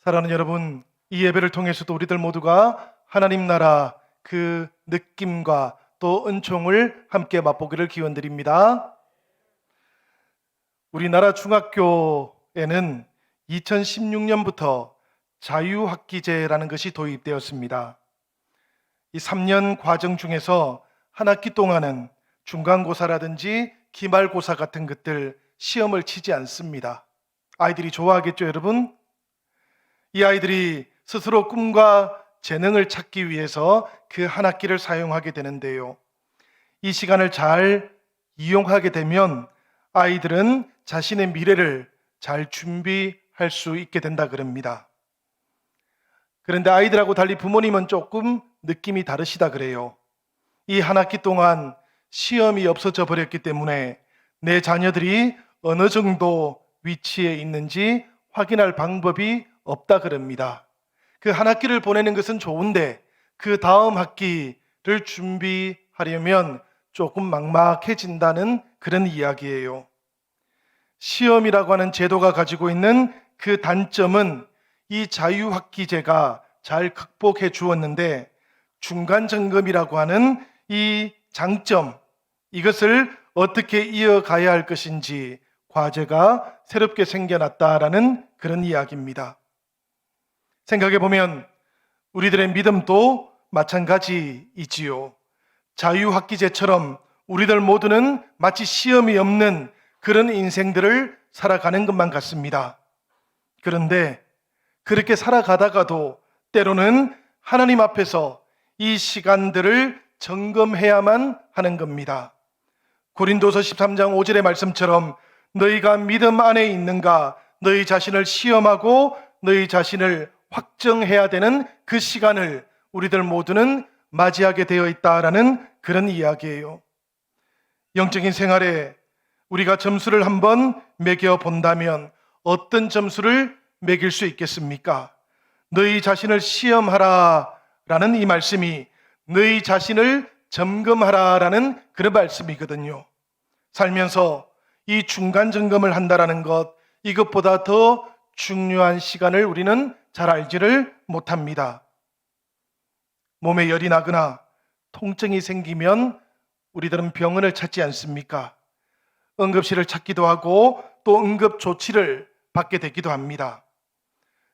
사랑하는 여러분, 이 예배를 통해서도 우리들 모두가 하나님 나라 그 느낌과 또 은총을 함께 맛보기를 기원드립니다. 우리나라 중학교에는 2016년부터 자유학기제라는 것이 도입되었습니다. 이 3년 과정 중에서 한 학기 동안은 중간고사라든지 기말고사 같은 것들 시험을 치지 않습니다. 아이들이 좋아하겠죠, 여러분? 이 아이들이 스스로 꿈과 재능을 찾기 위해서 그 한 학기를 사용하게 되는데요. 이 시간을 잘 이용하게 되면 아이들은 자신의 미래를 잘 준비할 수 있게 된다 그럽니다. 그런데 아이들하고 달리 부모님은 조금 느낌이 다르시다 그래요. 이 한 학기 동안 시험이 없어져 버렸기 때문에 내 자녀들이 어느 정도 위치에 있는지 확인할 방법이 없다 그럽니다. 그 한 학기를 보내는 것은 좋은데 그 다음 학기를 준비하려면 조금 막막해진다는 그런 이야기예요. 시험이라고 하는 제도가 가지고 있는 그 단점은 이 자유학기제가 잘 극복해 주었는데 중간점검이라고 하는 이 장점, 이것을 어떻게 이어가야 할 것인지 과제가 새롭게 생겨났다라는 그런 이야기입니다. 생각해 보면 우리들의 믿음도 마찬가지이지요. 자유학기제처럼 우리들 모두는 마치 시험이 없는 그런 인생들을 살아가는 것만 같습니다. 그런데 그렇게 살아가다가도 때로는 하나님 앞에서 이 시간들을 점검해야만 하는 겁니다. 고린도서 13장 5절의 말씀처럼 너희가 믿음 안에 있는가 너희 자신을 시험하고 너희 자신을 확정해야 되는 그 시간을 우리들 모두는 맞이하게 되어 있다라는 그런 이야기예요. 영적인 생활에 우리가 점수를 한번 매겨 본다면 어떤 점수를 매길 수 있겠습니까? 너희 자신을 시험하라 라는 이 말씀이 너희 자신을 점검하라라는 그런 말씀이거든요. 살면서 이 중간 점검을 한다라는 것, 이것보다 더 중요한 시간을 우리는 잘 알지를 못합니다. 몸에 열이 나거나 통증이 생기면 우리들은 병원을 찾지 않습니까? 응급실을 찾기도 하고 또 응급 조치를 받게 되기도 합니다.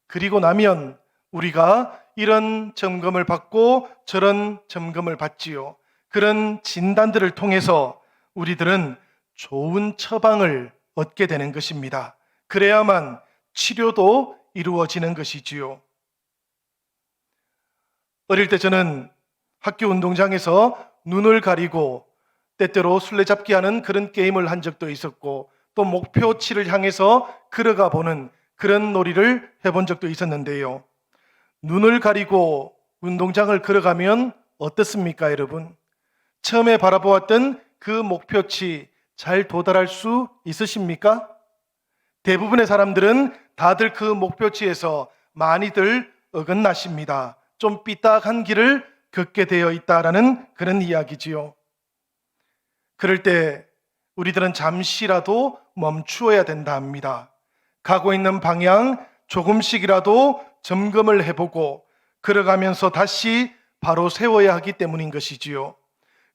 그리고 나면 우리가 이런 점검을 받고 저런 점검을 받지요. 그런 진단들을 통해서 우리들은 좋은 처방을 얻게 되는 것입니다. 그래야만 치료도 이루어지는 것이지요. 어릴 때 저는 학교 운동장에서 눈을 가리고 때때로 술래잡기 하는 그런 게임을 한 적도 있었고 또 목표치를 향해서 걸어가 보는 그런 놀이를 해본 적도 있었는데요. 눈을 가리고 운동장을 걸어가면 어떻습니까, 여러분? 처음에 바라보았던 그 목표치 잘 도달할 수 있으십니까? 대부분의 사람들은 다들 그 목표치에서 많이들 어긋나십니다. 좀 삐딱한 길을 걷게 되어 있다라는 그런 이야기지요. 그럴 때 우리들은 잠시라도 멈추어야 된다 합니다. 가고 있는 방향 조금씩이라도 점검을 해보고 걸어가면서 다시 바로 세워야 하기 때문인 것이지요.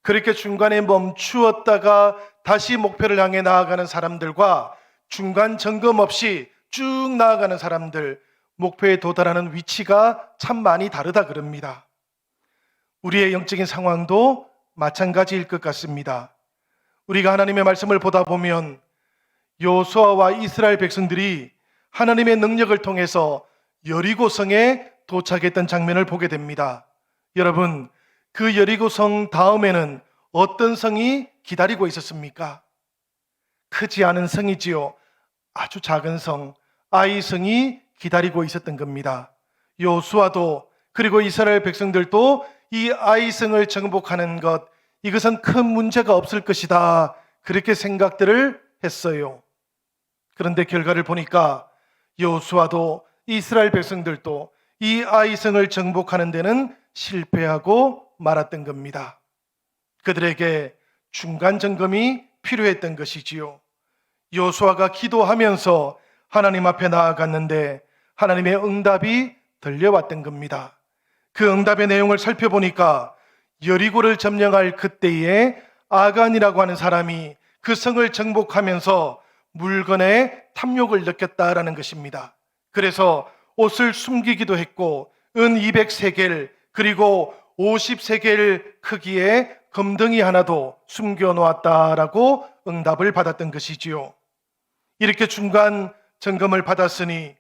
그렇게 중간에 멈추었다가 다시 목표를 향해 나아가는 사람들과 중간 점검 없이 쭉 나아가는 사람들, 목표에 도달하는 위치가 참 많이 다르다 그럽니다. 우리의 영적인 상황도 마찬가지일 것 같습니다. 우리가 하나님의 말씀을 보다 보면 여호수아와 이스라엘 백성들이 하나님의 능력을 통해서 여리고성에 도착했던 장면을 보게 됩니다. 여러분, 그 여리고성 다음에는 어떤 성이 기다리고 있었습니까? 크지 않은 성이지요. 아주 작은 성, 아이성이 기다리고 있었던 겁니다. 여호수아도 그리고 이스라엘 백성들도 이 아이성을 정복하는 것, 이것은 큰 문제가 없을 것이다, 그렇게 생각들을 했어요. 그런데 결과를 보니까 여호수아도 이스라엘 백성들도 이 아이성을 정복하는 데는 실패하고 말았던 겁니다. 그들에게 중간 점검이 필요했던 것이지요. 여호수아가 기도하면서 하나님 앞에 나아갔는데 하나님의 응답이 들려왔던 겁니다. 그 응답의 내용을 살펴보니까 여리고를 점령할 그때에 아간이라고 하는 사람이 그 성을 정복하면서 물건에 탐욕을 느꼈다라는 것입니다. 그래서 옷을 숨기기도 했고 은 200세겔 그리고 50세겔 크기의 금덩이 하나도 숨겨놓았다라고 응답을 받았던 것이지요. 이렇게 중간 점검을 받았으니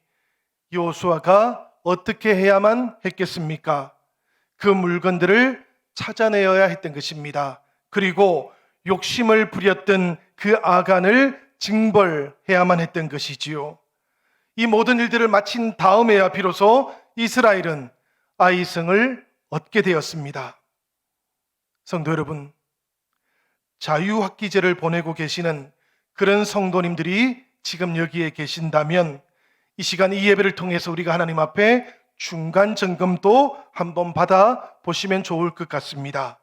여호수아가 어떻게 해야만 했겠습니까? 그 물건들을 찾아내어야 했던 것입니다. 그리고 욕심을 부렸던 그 아간을 징벌해야만 했던 것이지요. 이 모든 일들을 마친 다음에야 비로소 이스라엘은 아이성을 얻게 되었습니다. 성도 여러분, 자유학기제를 보내고 계시는 그런 성도님들이 지금 여기에 계신다면 이 시간 이 예배를 통해서 우리가 하나님 앞에 중간 점검도 한번 받아 보시면 좋을 것 같습니다.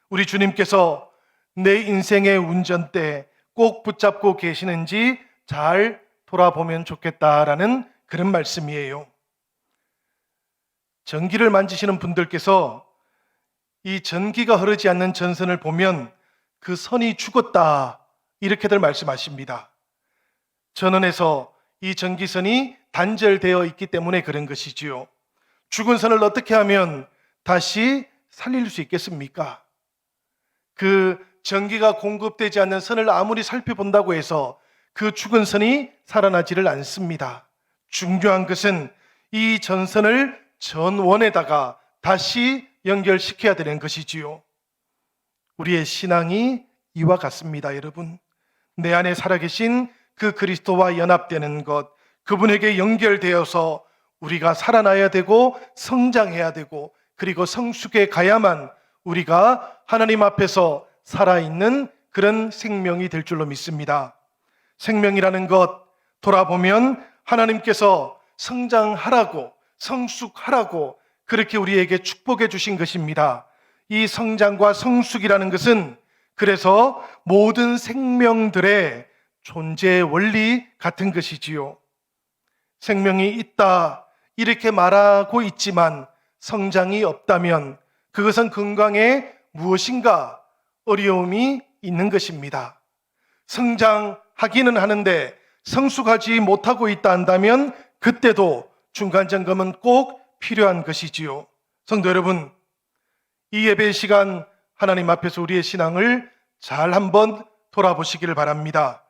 우리 주님께서 내 인생의 운전대 꼭 붙잡고 계시는지 잘 돌아보면 좋겠다라는 그런 말씀이에요. 전기를 만지시는 분들께서 이 전기가 흐르지 않는 전선을 보면 그 선이 죽었다 이렇게들 말씀하십니다. 전원에서 이 전기선이 단절되어 있기 때문에 그런 것이지요. 죽은 선을 어떻게 하면 다시 살릴 수 있겠습니까? 그 전기가 공급되지 않는 선을 아무리 살펴본다고 해서 그 죽은 선이 살아나지를 않습니다. 중요한 것은 이 전선을 전원에다가 다시 연결시켜야 되는 것이지요. 우리의 신앙이 이와 같습니다, 여러분. 내 안에 살아계신 그 그리스도와 연합되는 것, 그분에게 연결되어서 우리가 살아나야 되고 성장해야 되고 그리고 성숙해 가야만 우리가 하나님 앞에서 살아있는 그런 생명이 될 줄로 믿습니다. 생명이라는 것 돌아보면 하나님께서 성장하라고 성숙하라고 그렇게 우리에게 축복해 주신 것입니다. 이 성장과 성숙이라는 것은 그래서 모든 생명들의 존재 원리 같은 것이지요. 생명이 있다 이렇게 말하고 있지만 성장이 없다면 그것은 건강에 무엇인가 어려움이 있는 것입니다. 성장하기는 하는데 성숙하지 못하고 있다 한다면 그때도 중간 점검은 꼭 필요한 것이지요. 성도 여러분, 이 예배 시간 하나님 앞에서 우리의 신앙을 잘 한번 돌아보시기를 바랍니다.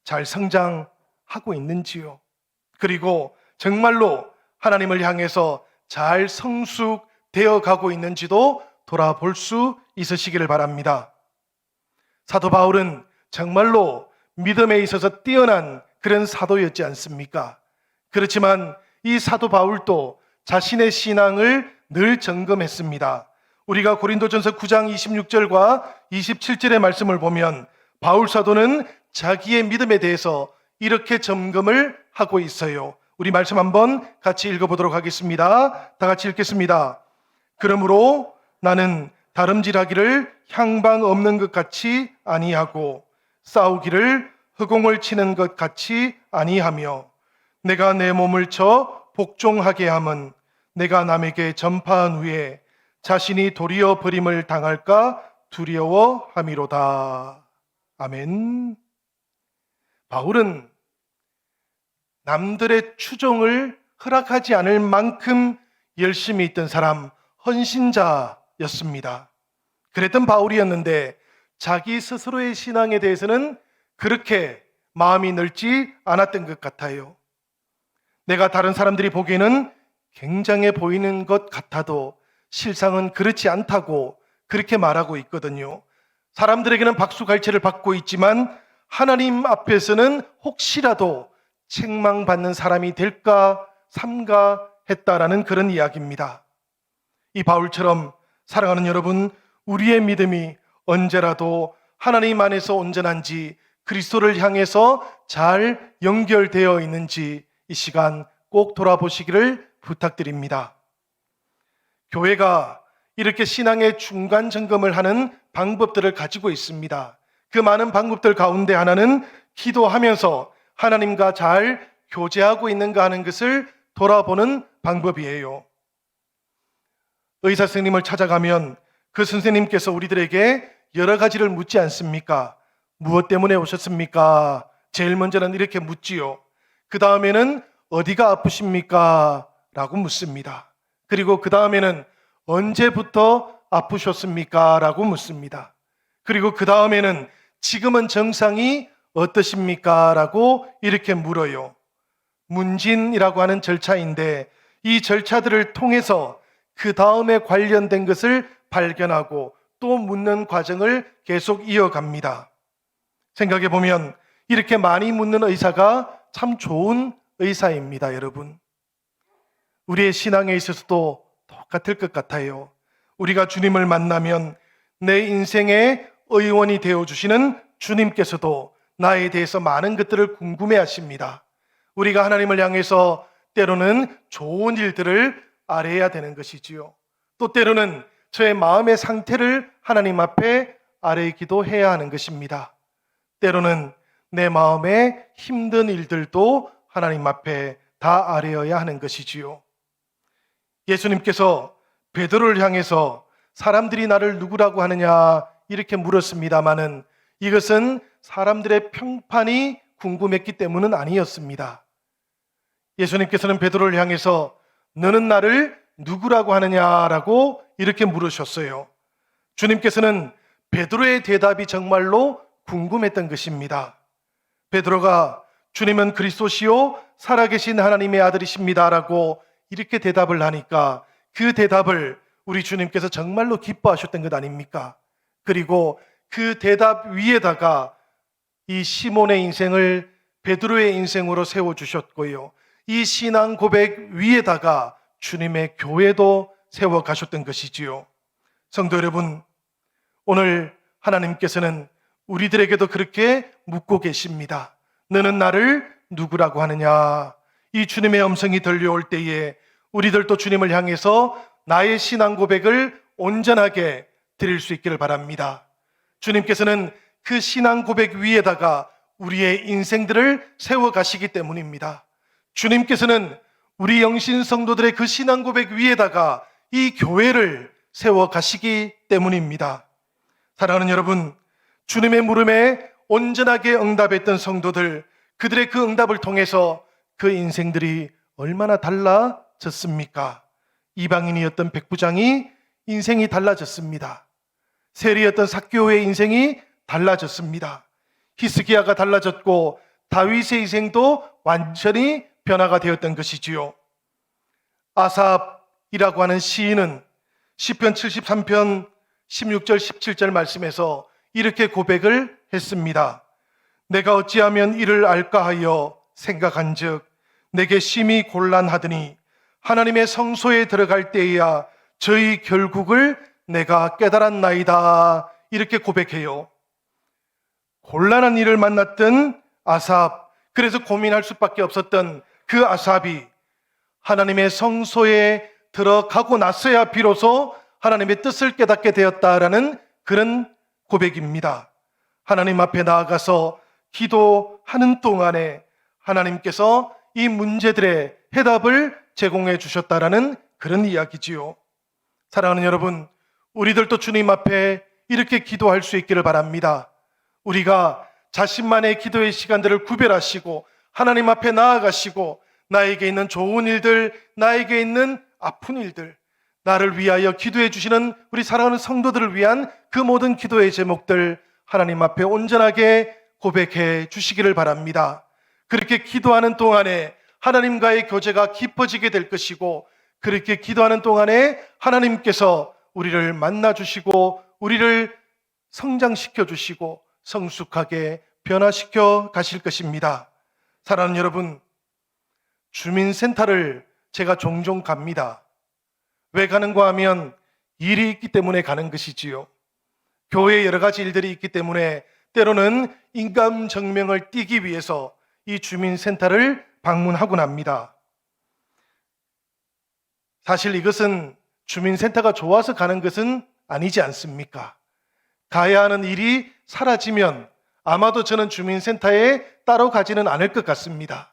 잘 성장하고 있는지요? 그리고 정말로 하나님을 향해서 잘 성숙되어 가고 있는지도 돌아볼 수 있으시기를 바랍니다. 사도 바울은 정말로 믿음에 있어서 뛰어난 그런 사도였지 않습니까? 그렇지만 이 사도 바울도 자신의 신앙을 늘 점검했습니다. 우리가 고린도전서 9장 26절과 27절의 말씀을 보면 바울 사도는 자기의 믿음에 대해서 이렇게 점검을 하고 있어요. 우리 말씀 한번 같이 읽어보도록 하겠습니다. 다 같이 읽겠습니다. 그러므로 나는 다름질하기를 향방 없는 것 같이 아니하고 싸우기를 허공을 치는 것 같이 아니하며 내가 내 몸을 쳐 복종하게 함은 내가 남에게 전파한 후에 자신이 도리어 버림을 당할까 두려워함이로다. 아멘. 바울은 남들의 추종을 허락하지 않을 만큼 열심히 있던 사람, 헌신자였습니다. 그랬던 바울이었는데 자기 스스로의 신앙에 대해서는 그렇게 마음이 넓지 않았던 것 같아요. 내가 다른 사람들이 보기에는 굉장해 보이는 것 같아도 실상은 그렇지 않다고 그렇게 말하고 있거든요. 사람들에게는 박수갈채를 받고 있지만 하나님 앞에서는 혹시라도 책망받는 사람이 될까 삼가했다라는 그런 이야기입니다. 이 바울처럼 사랑하는 여러분, 우리의 믿음이 언제라도 하나님 안에서 온전한지 그리스도를 향해서 잘 연결되어 있는지 이 시간 꼭 돌아보시기를 부탁드립니다. 교회가 이렇게 신앙의 중간 점검을 하는 방법들을 가지고 있습니다. 그 많은 방법들 가운데 하나는 기도하면서 하나님과 잘 교제하고 있는가 하는 것을 돌아보는 방법이에요. 의사 선생님을 찾아가면 그 선생님께서 우리들에게 여러 가지를 묻지 않습니까? 무엇 때문에 오셨습니까? 제일 먼저는 이렇게 묻지요. 그 다음에는 어디가 아프십니까? 라고 묻습니다. 그리고 그 다음에는 언제부터 아프셨습니까? 라고 묻습니다. 그리고 그 다음에는 지금은 정상이 어떠십니까? 라고 이렇게 물어요. 문진이라고 하는 절차인데 이 절차들을 통해서 그 다음에 관련된 것을 발견하고 또 묻는 과정을 계속 이어갑니다. 생각해 보면 이렇게 많이 묻는 의사가 참 좋은 의사입니다, 여러분. 우리의 신앙에 있어서도 똑같을 것 같아요. 우리가 주님을 만나면 내 인생의 의원이 되어주시는 주님께서도 나에 대해서 많은 것들을 궁금해 하십니다. 우리가 하나님을 향해서 때로는 좋은 일들을 아뢰야 되는 것이지요. 또 때로는 저의 마음의 상태를 하나님 앞에 아뢰기도 해야 하는 것입니다. 때로는 내 마음의 힘든 일들도 하나님 앞에 다 아뢰어야 하는 것이지요. 예수님께서 베드로를 향해서 사람들이 나를 누구라고 하느냐 이렇게 물었습니다마는 이것은 사람들의 평판이 궁금했기 때문은 아니었습니다. 예수님께서는 베드로를 향해서 너는 나를 누구라고 하느냐라고 이렇게 물으셨어요. 주님께서는 베드로의 대답이 정말로 궁금했던 것입니다. 베드로가 주님은 그리스도시요 살아계신 하나님의 아들이십니다라고 이렇게 대답을 하니까 그 대답을 우리 주님께서 정말로 기뻐하셨던 것 아닙니까? 그리고 그 대답 위에다가 이 시몬의 인생을 베드로의 인생으로 세워주셨고요. 이 신앙 고백 위에다가 주님의 교회도 세워가셨던 것이지요. 성도 여러분, 오늘 하나님께서는 우리들에게도 그렇게 묻고 계십니다. 너는 나를 누구라고 하느냐? 이 주님의 음성이 들려올 때에 우리들도 주님을 향해서 나의 신앙 고백을 온전하게 드릴 수 있기를 바랍니다. 주님께서는 그 신앙 고백 위에다가 우리의 인생들을 세워가시기 때문입니다. 주님께서는 우리 영신 성도들의 그 신앙 고백 위에다가 이 교회를 세워가시기 때문입니다. 사랑하는 여러분, 주님의 물음에 온전하게 응답했던 성도들, 그들의 그 응답을 통해서 그 인생들이 얼마나 달라졌습니까? 이방인이었던 백부장이 인생이 달라졌습니다. 세리였던 삭개오의 인생이 달라졌습니다. 히스기야가 달라졌고 다윗의 인생도 완전히 변화가 되었던 것이지요. 아삽이라고 하는 시인은 시편 73편 16절 17절 말씀에서 이렇게 고백을 했습니다. 내가 어찌하면 이를 알까 하여 생각한즉 내게 심히 곤란하더니 하나님의 성소에 들어갈 때에야 저희 결국을 내가 깨달았나이다. 이렇게 고백해요. 곤란한 일을 만났던 아삽, 그래서 고민할 수밖에 없었던 그 아삽이 하나님의 성소에 들어가고 나서야 비로소 하나님의 뜻을 깨닫게 되었다라는 그런 고백입니다. 하나님 앞에 나아가서 기도하는 동안에 하나님께서 이 문제들의 해답을 제공해 주셨다라는 그런 이야기지요. 사랑하는 여러분, 우리들도 주님 앞에 이렇게 기도할 수 있기를 바랍니다. 우리가 자신만의 기도의 시간들을 구별하시고 하나님 앞에 나아가시고 나에게 있는 좋은 일들, 나에게 있는 아픈 일들, 나를 위하여 기도해 주시는 우리 사랑하는 성도들을 위한 그 모든 기도의 제목들 하나님 앞에 온전하게 고백해 주시기를 바랍니다. 그렇게 기도하는 동안에 하나님과의 교제가 깊어지게 될 것이고, 그렇게 기도하는 동안에 하나님께서 우리를 만나 주시고 우리를 성장시켜 주시고 성숙하게 변화시켜 가실 것입니다. 사랑하는 여러분, 주민센터를 제가 종종 갑니다. 왜 가는가 하면 일이 있기 때문에 가는 것이지요. 교회에 여러 가지 일들이 있기 때문에 때로는 인감정명을 띄기 위해서 이 주민센터를 방문하곤 합니다. 사실 이것은 주민센터가 좋아서 가는 것은 아니지 않습니까? 가야 하는 일이 사라지면 아마도 저는 주민센터에 따로 가지는 않을 것 같습니다.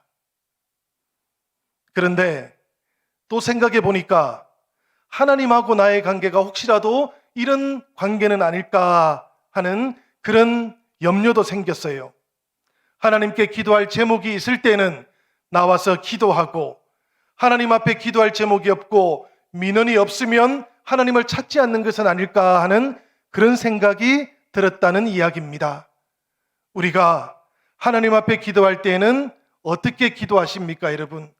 그런데 또 생각해 보니까 하나님하고 나의 관계가 혹시라도 이런 관계는 아닐까 하는 그런 염려도 생겼어요. 하나님께 기도할 제목이 있을 때는 나와서 기도하고, 하나님 앞에 기도할 제목이 없고 민원이 없으면 하나님을 찾지 않는 것은 아닐까 하는 그런 생각이 들었다는 이야기입니다. 우리가 하나님 앞에 기도할 때에는 어떻게 기도하십니까, 여러분?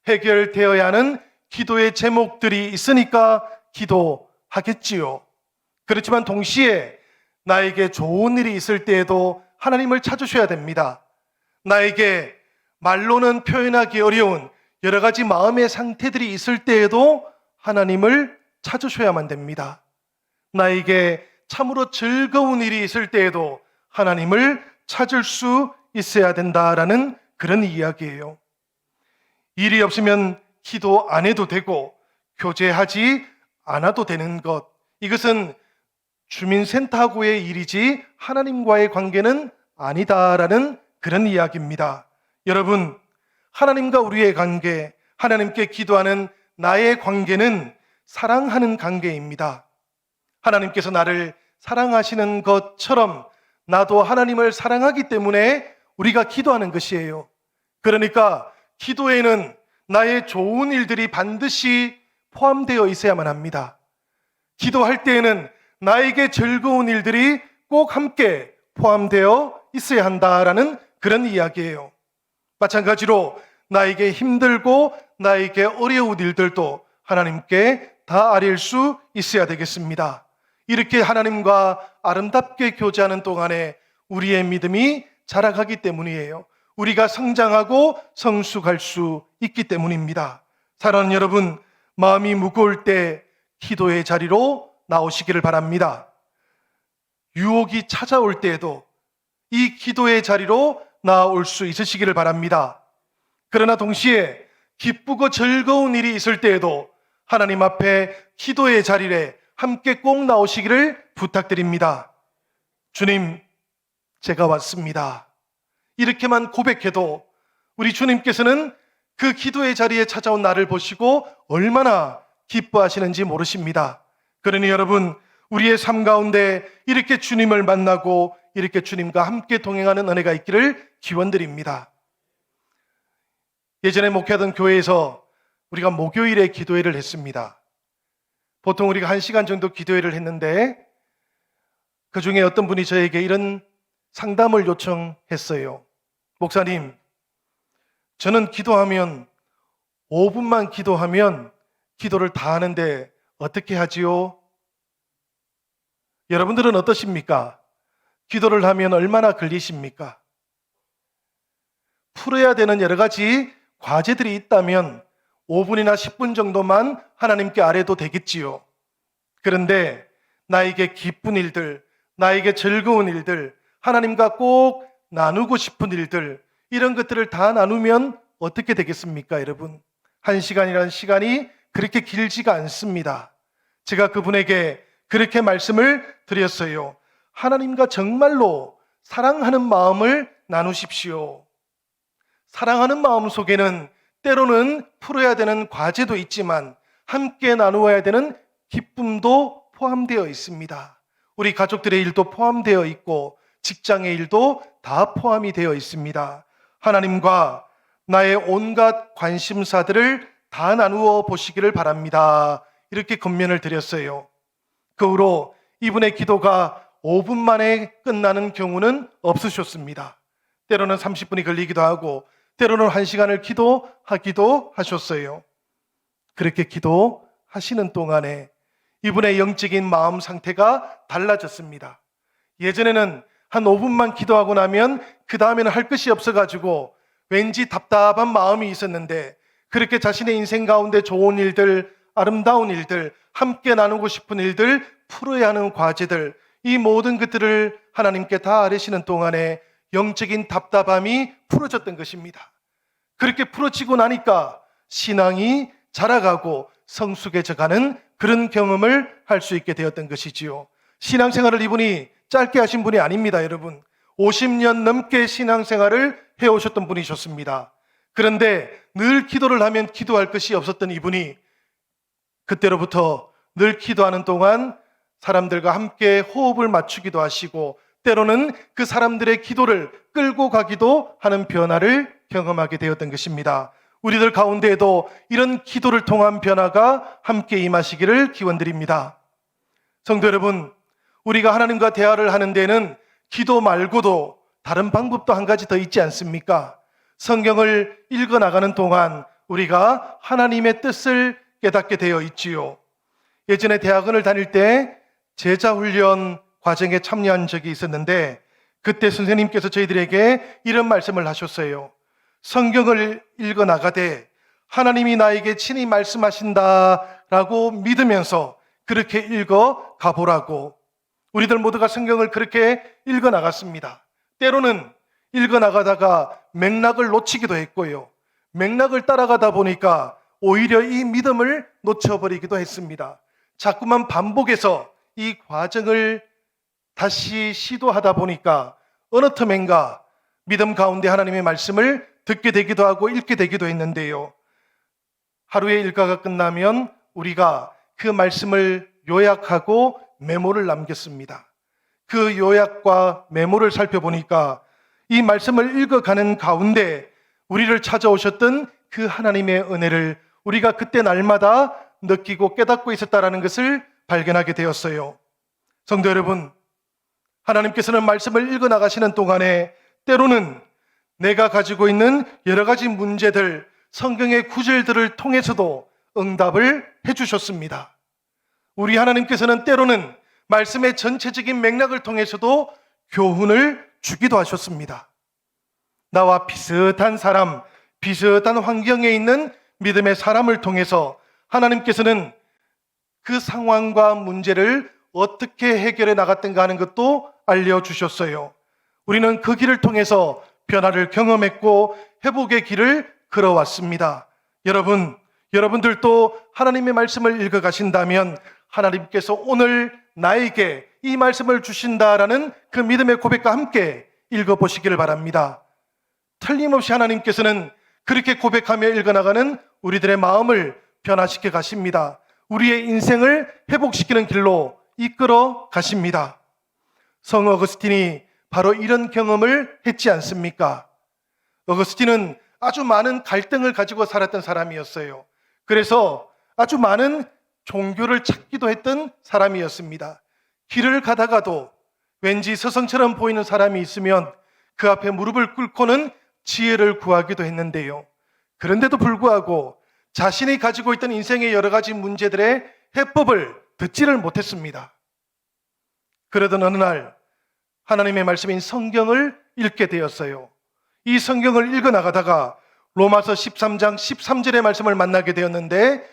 해결되어야 하는 기도의 제목들이 있으니까 기도하겠지요. 그렇지만 동시에 나에게 좋은 일이 있을 때에도 하나님을 찾으셔야 됩니다. 나에게 말로는 표현하기 어려운 여러 가지 마음의 상태들이 있을 때에도 하나님을 찾으셔야만 됩니다. 나에게 참으로 즐거운 일이 있을 때에도 하나님을 찾을 수 있어야 된다라는 그런 이야기예요. 일이 없으면 기도 안 해도 되고 교제하지 않아도 되는 것, 이것은 주민센터하고의 일이지 하나님과의 관계는 아니다라는 그런 이야기입니다. 여러분, 하나님과 우리의 관계, 하나님께 기도하는 나의 관계는 사랑하는 관계입니다. 하나님께서 나를 사랑하시는 것처럼 나도 하나님을 사랑하기 때문에 우리가 기도하는 것이에요. 그러니까 기도에는 나의 좋은 일들이 반드시 포함되어 있어야만 합니다. 기도할 때에는 나에게 즐거운 일들이 꼭 함께 포함되어 있어야 한다라는 그런 이야기예요. 마찬가지로 나에게 힘들고 나에게 어려운 일들도 하나님께 다 아릴 수 있어야 되겠습니다. 이렇게 하나님과 아름답게 교제하는 동안에 우리의 믿음이 자라가기 때문이에요. 우리가 성장하고 성숙할 수 있기 때문입니다. 사랑하는 여러분, 마음이 무거울 때 기도의 자리로 나오시기를 바랍니다. 유혹이 찾아올 때에도 이 기도의 자리로 나올 수 있으시기를 바랍니다. 그러나 동시에 기쁘고 즐거운 일이 있을 때에도 하나님 앞에 기도의 자리에 함께 꼭 나오시기를 부탁드립니다. 주님, 제가 왔습니다. 이렇게만 고백해도 우리 주님께서는 그 기도의 자리에 찾아온 나를 보시고 얼마나 기뻐하시는지 모르십니다. 그러니 여러분, 우리의 삶 가운데 이렇게 주님을 만나고 이렇게 주님과 함께 동행하는 은혜가 있기를 기원드립니다. 예전에 목회하던 교회에서 우리가 목요일에 기도회를 했습니다. 보통 우리가 1시간 정도 기도회를 했는데 그 중에 어떤 분이 저에게 이런 상담을 요청했어요. 목사님, 저는 기도하면 5분만 기도하면 기도를 다 하는데 어떻게 하지요? 여러분들은 어떠십니까? 기도를 하면 얼마나 걸리십니까? 풀어야 되는 여러 가지 과제들이 있다면 5분이나 10분 정도만 하나님께 아뢰도 되겠지요. 그런데 나에게 기쁜 일들, 나에게 즐거운 일들, 하나님과 꼭 나누고 싶은 일들, 이런 것들을 다 나누면 어떻게 되겠습니까, 여러분? 1시간이라는 시간이 그렇게 길지가 않습니다. 제가 그분에게 그렇게 말씀을 드렸어요. 하나님과 정말로 사랑하는 마음을 나누십시오. 사랑하는 마음 속에는 때로는 풀어야 되는 과제도 있지만 함께 나누어야 되는 기쁨도 포함되어 있습니다. 우리 가족들의 일도 포함되어 있고 직장의 일도 다 포함이 되어 있습니다. 하나님과 나의 온갖 관심사들을 다 나누어 보시기를 바랍니다. 이렇게 권면을 드렸어요. 그 후로 이분의 기도가 5분 만에 끝나는 경우는 없으셨습니다. 때로는 30분이 걸리기도 하고 때로는 1시간을 기도하기도 하셨어요. 그렇게 기도하시는 동안에 이분의 영적인 마음 상태가 달라졌습니다. 예전에는 한 5분만 기도하고 나면 그 다음에는 할 것이 없어가지고 왠지 답답한 마음이 있었는데 그렇게 자신의 인생 가운데 좋은 일들, 아름다운 일들, 함께 나누고 싶은 일들, 풀어야 하는 과제들, 이 모든 것들을 하나님께 다 아뢰시는 동안에 영적인 답답함이 풀어졌던 것입니다. 그렇게 풀어지고 나니까 신앙이 자라가고 성숙해져가는 그런 경험을 할 수 있게 되었던 것이지요. 신앙생활을 이분이 짧게 하신 분이 아닙니다, 여러분. 50년 넘게 신앙생활을 해오셨던 분이셨습니다. 그런데 늘 기도를 하면 기도할 것이 없었던 이분이 그때로부터 늘 기도하는 동안 사람들과 함께 호흡을 맞추기도 하시고 때로는 그 사람들의 기도를 끌고 가기도 하는 변화를 경험하게 되었던 것입니다. 우리들 가운데에도 이런 기도를 통한 변화가 함께 임하시기를 기원드립니다. 성도 여러분, 우리가 하나님과 대화를 하는 데는 기도 말고도 다른 방법도 한 가지 더 있지 않습니까? 성경을 읽어 나가는 동안 우리가 하나님의 뜻을 깨닫게 되어 있지요. 예전에 대학원을 다닐 때 제자훈련 과정에 참여한 적이 있었는데 그때 선생님께서 저희들에게 이런 말씀을 하셨어요. 성경을 읽어 나가되 하나님이 나에게 친히 말씀하신다라고 믿으면서 그렇게 읽어 가보라고. 우리들 모두가 성경을 그렇게 읽어 나갔습니다. 때로는 읽어 나가다가 맥락을 놓치기도 했고요. 맥락을 따라가다 보니까 오히려 이 믿음을 놓쳐버리기도 했습니다. 자꾸만 반복해서 이 과정을 다시 시도하다 보니까 어느 틈엔가 믿음 가운데 하나님의 말씀을 듣게 되기도 하고 읽게 되기도 했는데요. 하루의 일과가 끝나면 우리가 그 말씀을 요약하고 메모를 남겼습니다. 그 요약과 메모를 살펴보니까 이 말씀을 읽어가는 가운데 우리를 찾아오셨던 그 하나님의 은혜를 우리가 그때 날마다 느끼고 깨닫고 있었다는 것을 발견하게 되었어요. 성도 여러분, 하나님께서는 말씀을 읽어 나가시는 동안에 때로는 내가 가지고 있는 여러 가지 문제들, 성경의 구절들을 통해서도 응답을 해주셨습니다. 우리 하나님께서는 때로는 말씀의 전체적인 맥락을 통해서도 교훈을 주기도 하셨습니다. 나와 비슷한 사람, 비슷한 환경에 있는 믿음의 사람을 통해서 하나님께서는 그 상황과 문제를 어떻게 해결해 나갔던가 하는 것도 알려주셨어요. 우리는 그 길을 통해서 변화를 경험했고 회복의 길을 걸어왔습니다. 여러분들도 하나님의 말씀을 읽어가신다면 하나님께서 오늘 나에게 이 말씀을 주신다라는 그 믿음의 고백과 함께 읽어보시기를 바랍니다. 틀림없이 하나님께서는 그렇게 고백하며 읽어나가는 우리들의 마음을 변화시켜 가십니다. 우리의 인생을 회복시키는 길로 이끌어 가십니다. 성 어거스틴이 바로 이런 경험을 했지 않습니까? 어거스틴은 아주 많은 갈등을 가지고 살았던 사람이었어요. 그래서 아주 많은 종교를 찾기도 했던 사람이었습니다. 길을 가다가도 왠지 스승처럼 보이는 사람이 있으면 그 앞에 무릎을 꿇고는 지혜를 구하기도 했는데요. 그런데도 불구하고 자신이 가지고 있던 인생의 여러 가지 문제들의 해법을 듣지를 못했습니다. 그러던 어느 날 하나님의 말씀인 성경을 읽게 되었어요. 이 성경을 읽어 나가다가 로마서 13장 13절의 말씀을 만나게 되었는데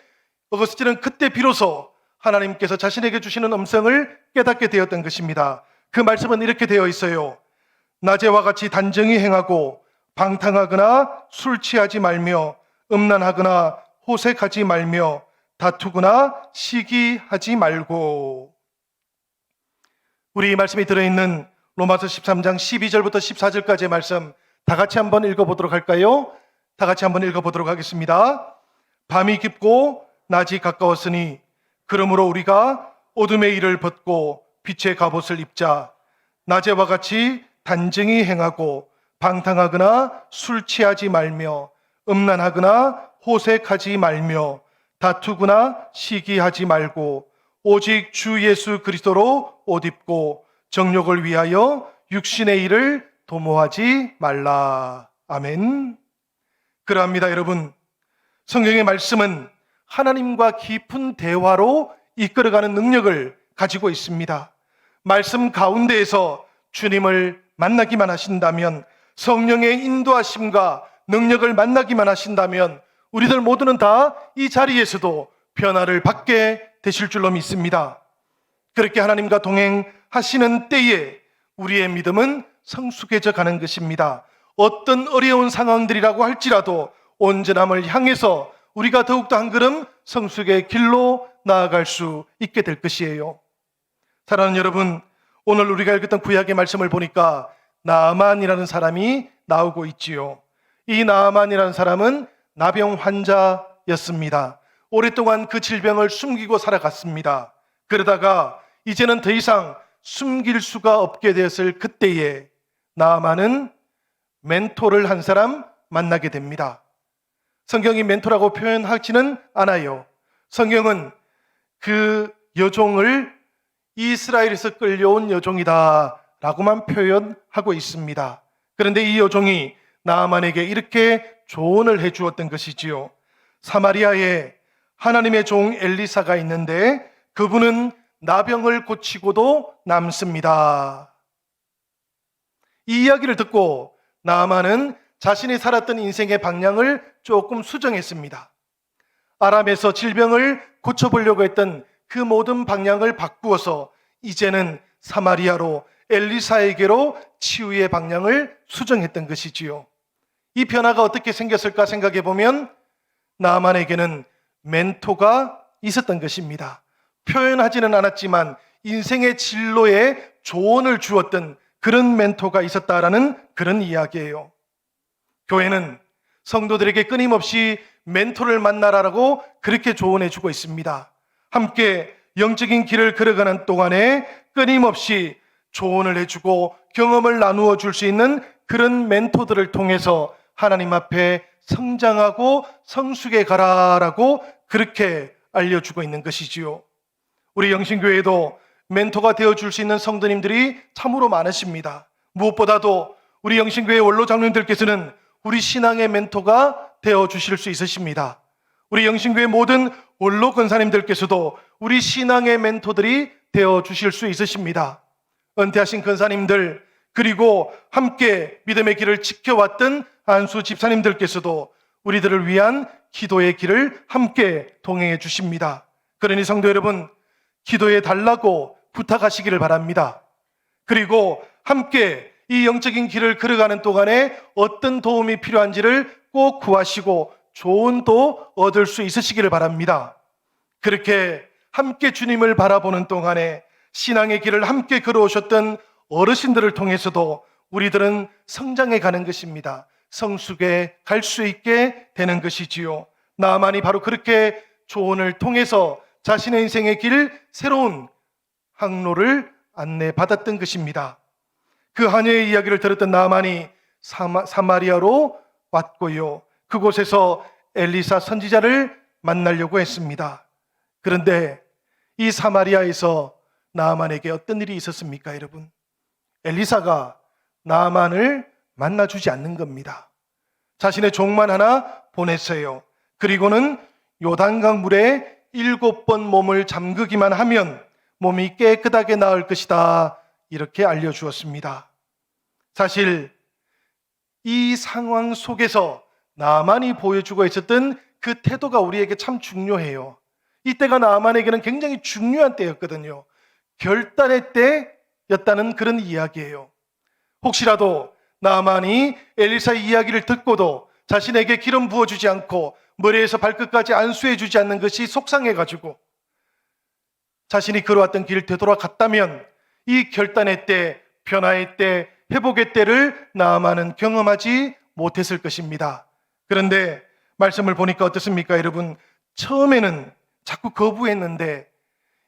어거스틴은 그때 비로소 하나님께서 자신에게 주시는 음성을 깨닫게 되었던 것입니다. 그 말씀은 이렇게 되어 있어요. 낮에와 같이 단정히 행하고 방탕하거나 술 취하지 말며 음란하거나 호색하지 말며 다투거나 시기하지 말고. 우리 이 말씀이 들어있는 로마서 13장 12절부터 14절까지의 말씀 다 같이 한번 읽어보도록 할까요? 다 같이 한번 읽어보도록 하겠습니다. 밤이 깊고 낮이 가까웠으니 그러므로 우리가 어둠의 일을 벗고 빛의 갑옷을 입자. 낮에와 같이 단정히 행하고 방탕하거나 술 취하지 말며 음란하거나 호색하지 말며 다투거나 시기하지 말고 오직 주 예수 그리스도로 옷 입고 정욕을 위하여 육신의 일을 도모하지 말라. 아멘. 그러합니다, 여러분. 성경의 말씀은 하나님과 깊은 대화로 이끌어가는 능력을 가지고 있습니다. 말씀 가운데에서 주님을 만나기만 하신다면, 성령의 인도하심과 능력을 만나기만 하신다면 우리들 모두는 다 이 자리에서도 변화를 받게 되실 줄로 믿습니다. 그렇게 하나님과 동행하시는 때에 우리의 믿음은 성숙해져 가는 것입니다. 어떤 어려운 상황들이라고 할지라도 온전함을 향해서 우리가 더욱더 한 걸음 성숙의 길로 나아갈 수 있게 될 것이에요. 사랑하는 여러분, 오늘 우리가 읽었던 구약의 말씀을 보니까 나아만이라는 사람이 나오고 있지요. 이 나아만이라는 사람은 나병 환자였습니다. 오랫동안 그 질병을 숨기고 살아갔습니다. 그러다가 이제는 더 이상 숨길 수가 없게 되었을 그때에 나아만은 멘토를 한 사람 만나게 됩니다. 성경이 멘토라고 표현하지는 않아요. 성경은 그 여종을 이스라엘에서 끌려온 여종이다 라고만 표현하고 있습니다. 그런데 이 여종이 나아만에게 이렇게 조언을 해 주었던 것이지요. 사마리아에 하나님의 종 엘리사가 있는데 그분은 나병을 고치고도 남습니다. 이 이야기를 듣고 나아만은 자신이 살았던 인생의 방향을 조금 수정했습니다. 아람에서 질병을 고쳐보려고 했던 그 모든 방향을 바꾸어서 이제는 사마리아로 엘리사에게로 치유의 방향을 수정했던 것이지요. 이 변화가 어떻게 생겼을까 생각해 보면 나아만에게는 멘토가 있었던 것입니다. 표현하지는 않았지만 인생의 진로에 조언을 주었던 그런 멘토가 있었다라는 그런 이야기예요. 교회는 성도들에게 끊임없이 멘토를 만나라라고 그렇게 조언해 주고 있습니다. 함께 영적인 길을 걸어가는 동안에 끊임없이 조언을 해주고 경험을 나누어 줄 수 있는 그런 멘토들을 통해서 하나님 앞에 성장하고 성숙해 가라라고 그렇게 알려주고 있는 것이지요. 우리 영신교회에도 멘토가 되어줄 수 있는 성도님들이 참으로 많으십니다. 무엇보다도 우리 영신교회 원로 장로님들께서는 우리 신앙의 멘토가 되어주실 수 있으십니다. 우리 영신교회 모든 원로 권사님들께서도 우리 신앙의 멘토들이 되어주실 수 있으십니다. 은퇴하신 권사님들, 그리고 함께 믿음의 길을 지켜왔던 안수 집사님들께서도 우리들을 위한 기도의 길을 함께 동행해 주십니다. 그러니 성도 여러분, 기도해 달라고 부탁하시기를 바랍니다. 그리고 함께 이 영적인 길을 걸어가는 동안에 어떤 도움이 필요한지를 꼭 구하시고 조언도 얻을 수 있으시기를 바랍니다. 그렇게 함께 주님을 바라보는 동안에 신앙의 길을 함께 걸어오셨던 어르신들을 통해서도 우리들은 성장해 가는 것입니다. 성숙에 갈 수 있게 되는 것이지요. 나아만이 바로 그렇게 조언을 통해서 자신의 인생의 길, 새로운 항로를 안내받았던 것입니다. 그 하녀의 이야기를 들었던 나아만이 사마리아로 왔고요. 그곳에서 엘리사 선지자를 만나려고 했습니다. 그런데 이 사마리아에서 나아만에게 어떤 일이 있었습니까, 여러분? 엘리사가 나아만을 만나주지 않는 겁니다. 자신의 종만 하나 보냈어요. 그리고는 요단강 물에 7번 몸을 잠그기만 하면 몸이 깨끗하게 나을 것이다, 이렇게 알려주었습니다. 사실 이 상황 속에서 나아만이 보여주고 있었던 그 태도가 우리에게 참 중요해요. 이때가 나아만에게는 굉장히 중요한 때였거든요. 결단의 때였다는 그런 이야기예요. 혹시라도 나아만이 엘리사의 이야기를 듣고도 자신에게 기름 부어주지 않고 머리에서 발끝까지 안수해주지 않는 것이 속상해가지고 자신이 걸어왔던 길을 되돌아갔다면 이 결단의 때, 변화의 때, 회복의 때를 나아만은 경험하지 못했을 것입니다. 그런데 말씀을 보니까 어떻습니까, 여러분? 처음에는 자꾸 거부했는데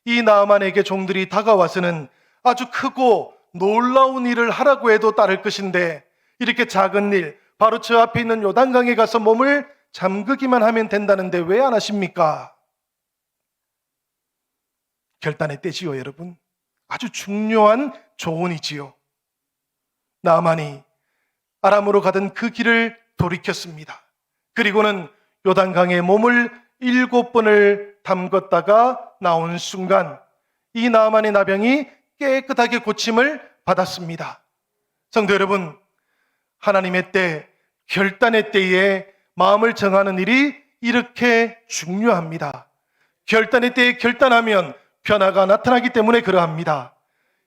이 나아만에게 종들이 다가와서는 아주 크고 놀라운 일을 하라고 해도 따를 것인데 이렇게 작은 일, 바로 저 앞에 있는 요단강에 가서 몸을 잠그기만 하면 된다는데 왜 안 하십니까? 결단의 때지요, 여러분. 아주 중요한 조언이지요. 나아만이 아람으로 가던 그 길을 돌이켰습니다. 그리고는 요단강에 몸을 7번을 담궜다가 나온 순간 이 나아만의 나병이 깨끗하게 고침을 받았습니다. 성도 여러분, 하나님의 때, 결단의 때에 마음을 정하는 일이 이렇게 중요합니다. 결단의 때에 결단하면 변화가 나타나기 때문에 그러합니다.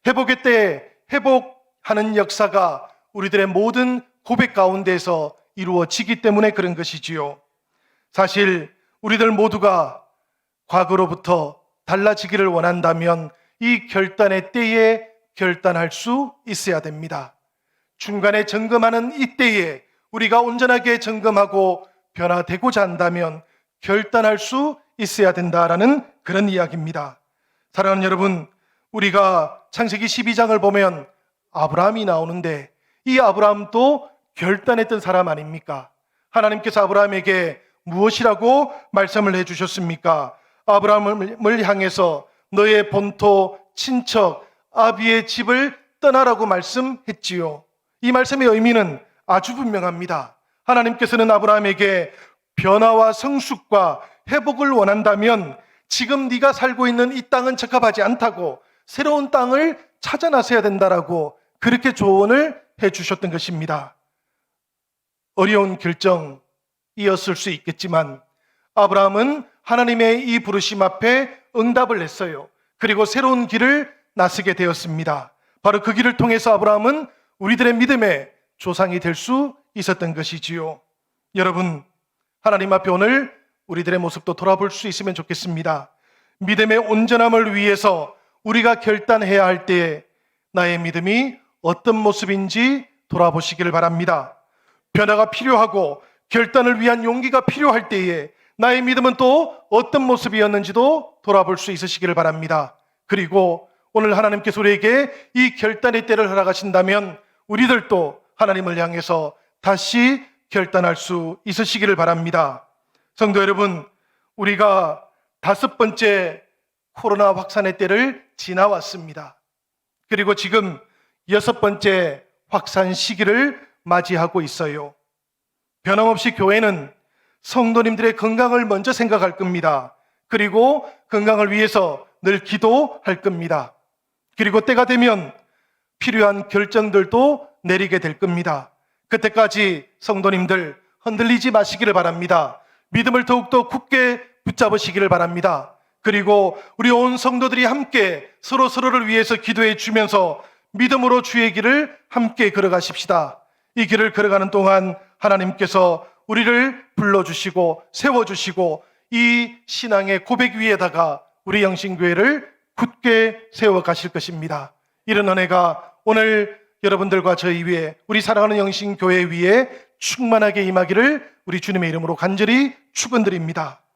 회복의 때에 회복하는 역사가 우리들의 모든 고백 가운데서 이루어지기 때문에 그런 것이지요. 사실 우리들 모두가 과거로부터 달라지기를 원한다면 이 결단의 때에 결단할 수 있어야 됩니다. 중간에 점검하는 이 때에 우리가 온전하게 점검하고 변화되고자 한다면 결단할 수 있어야 된다라는 그런 이야기입니다. 사랑하는 여러분, 우리가 창세기 12장을 보면 아브라함이 나오는데 이 아브라함도 결단했던 사람 아닙니까? 하나님께서 아브라함에게 무엇이라고 말씀을 해주셨습니까? 아브라함을 향해서 너의 본토, 친척, 아비의 집을 떠나라고 말씀했지요. 이 말씀의 의미는 아주 분명합니다. 하나님께서는 아브라함에게 변화와 성숙과 회복을 원한다면 지금 네가 살고 있는 이 땅은 적합하지 않다고 새로운 땅을 찾아 나서야 된다라고 그렇게 조언을 해주셨던 것입니다. 어려운 결정이었을 수 있겠지만 아브라함은 하나님의 이 부르심 앞에 응답을 했어요. 그리고 새로운 길을 나서게 되었습니다. 바로 그 길을 통해서 아브라함은 우리들의 믿음의 조상이 될 수 있었던 것이지요. 여러분, 하나님 앞에 오늘 우리들의 모습도 돌아볼 수 있으면 좋겠습니다. 믿음의 온전함을 위해서 우리가 결단해야 할 때에 나의 믿음이 어떤 모습인지 돌아보시기를 바랍니다. 변화가 필요하고 결단을 위한 용기가 필요할 때에 나의 믿음은 또 어떤 모습이었는지도 돌아볼 수 있으시기를 바랍니다. 그리고 오늘 하나님께서 우리에게 이 결단의 때를 허락하신다면 우리들도 하나님을 향해서 다시 결단할 수 있으시기를 바랍니다. 성도 여러분, 우리가 5번째 코로나 확산의 때를 지나왔습니다. 그리고 지금 6번째 확산 시기를 맞이하고 있어요. 변함없이 교회는 성도님들의 건강을 먼저 생각할 겁니다. 그리고 건강을 위해서 늘 기도할 겁니다. 그리고 때가 되면 필요한 결정들도 내리게 될 겁니다. 그때까지 성도님들 흔들리지 마시기를 바랍니다. 믿음을 더욱더 굳게 붙잡으시기를 바랍니다. 그리고 우리 온 성도들이 함께 서로를 위해서 기도해 주면서 믿음으로 주의 길을 함께 걸어가십시다. 이 길을 걸어가는 동안 하나님께서 우리를 불러주시고 세워주시고 이 신앙의 고백 위에다가 우리 영신교회를 굳게 세워가실 것입니다. 이런 은혜가 오늘 여러분들과 저희 위에, 우리 사랑하는 영신교회 위에 충만하게 임하기를 우리 주님의 이름으로 간절히 축원드립니다.